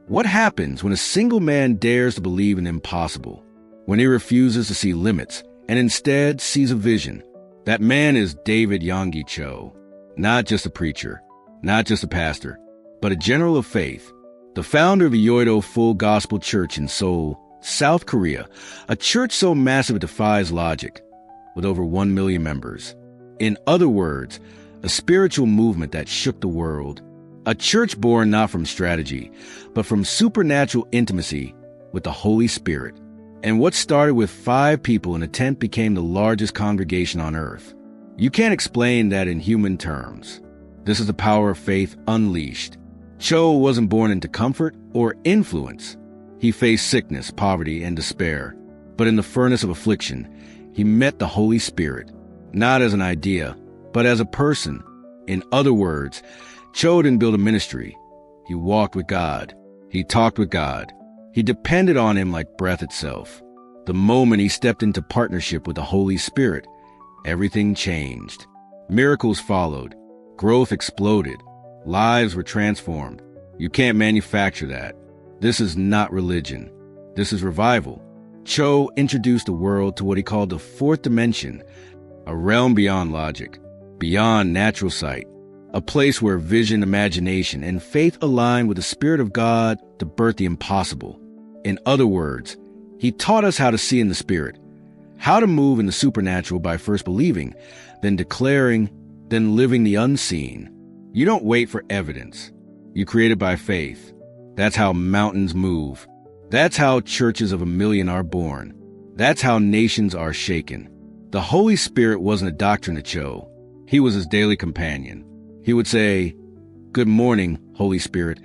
What happens when a single man dares to believe in the impossible? When he refuses to see limits and instead sees a vision? That man is David Yonggi Cho. Not just a preacher, not just a pastor, but a general of faith. The founder of Yonggi Full Gospel Church in Seoul, South Korea, a church so massive it defies logic, with over 1 million members. In other words, a spiritual movement that shook the world. A church born not from strategy, but from supernatural intimacy with the Holy Spirit. And what started with 5 people in a tent became the largest congregation on earth. You can't explain that in human terms. This is the power of faith unleashed. Cho wasn't born into comfort or influence. He faced sickness, poverty, and despair. But in the furnace of affliction, he met the Holy Spirit, not as an idea, but as a person. In other words, Cho didn't build a ministry. He walked with God. He talked with God. He depended on him like breath itself. The moment he stepped into partnership with the Holy Spirit, everything changed. Miracles followed. Growth exploded. Lives were transformed. You can't manufacture that. This is not religion. This is revival. Cho introduced the world to what he called the fourth dimension, a realm beyond logic, beyond natural sight. A place where vision, imagination, and faith align with the Spirit of God to birth the impossible. In other words, he taught us how to see in the Spirit, how to move in the supernatural by first believing, then declaring, then living the unseen. You don't wait for evidence. You create it by faith. That's how mountains move. That's how churches of 1 million are born. That's how nations are shaken. The Holy Spirit wasn't a doctrine to Cho. He was his daily companion. He would say, "Good morning, Holy Spirit,"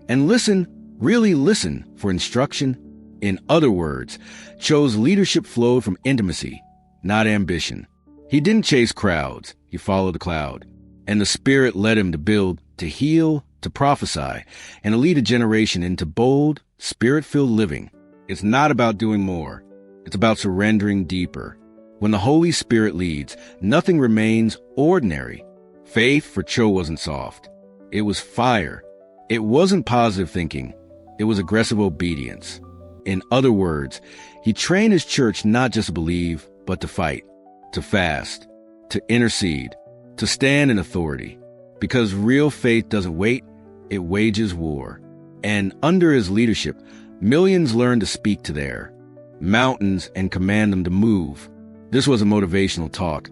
and listen, really listen, for instruction. In other words, Cho's leadership flowed from intimacy, not ambition. He didn't chase crowds. He followed the cloud. And the Spirit led him to build, to heal, to prophesy, and to lead a generation into bold, Spirit-filled living. It's not about doing more. It's about surrendering deeper. When the Holy Spirit leads, nothing remains ordinary. Faith for Cho wasn't soft. It was fire. It wasn't positive thinking. It was aggressive obedience. In other words, he trained his church not just to believe, but to fight, to fast, to intercede, to stand in authority. Because real faith doesn't wait, it wages war. And under his leadership, millions learned to speak to their mountains and command them to move. This was a motivational talk.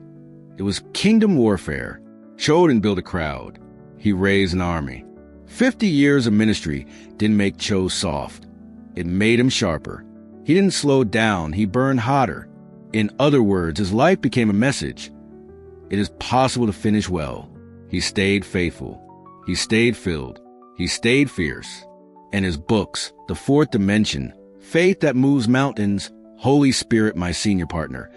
It was kingdom warfare. Cho didn't build a crowd. He raised an army. 50 years of ministry didn't make Cho soft. It made him sharper. He didn't slow down. He burned hotter. In other words, his life became a message. It is possible to finish well. He stayed faithful. He stayed filled. He stayed fierce. And his books, The Fourth Dimension, Faith That Moves Mountains, Holy Spirit, My Senior Partner,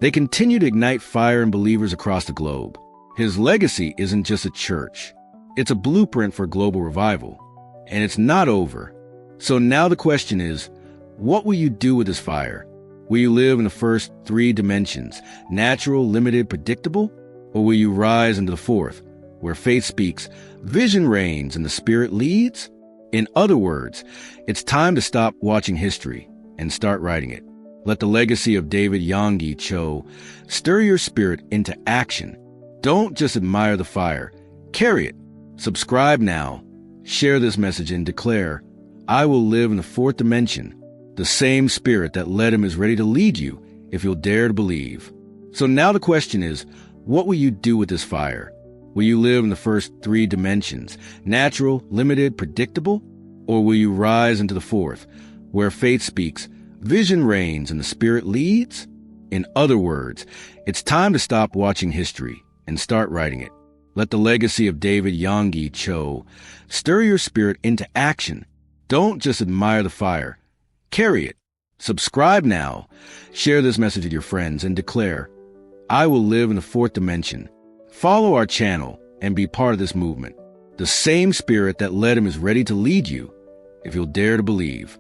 they continue to ignite fire in believers across the globe. His legacy isn't just a church. It's a blueprint for global revival. And it's not over. So now the question is, what will you do with this fire? Will you live in the first 3 dimensions, natural, limited, predictable? Or will you rise into the fourth, where faith speaks, vision reigns, and the Spirit leads? In other words, it's time to stop watching history and start writing it. Let the legacy of David Yonggi Cho stir your spirit into action. Don't just admire the fire. Carry it. Subscribe now. Share this message and declare, I will live in the fourth dimension. The same Spirit that led him is ready to lead you if you'll dare to believe. So now the question is, what will you do with this fire? Will you live in the first 3 dimensions, natural, limited, predictable? Or will you rise into the fourth, where faith speaks, vision reigns, and the Spirit leads? In other words, it's time to stop watching history and start writing it. Let the legacy of David Yonggi Cho stir your spirit into action. Don't just admire the fire. Carry it. Subscribe now. Share this message with your friends and declare, I will live in the fourth dimension. Follow our channel and be part of this movement. The same Spirit that led him is ready to lead you if you'll dare to believe.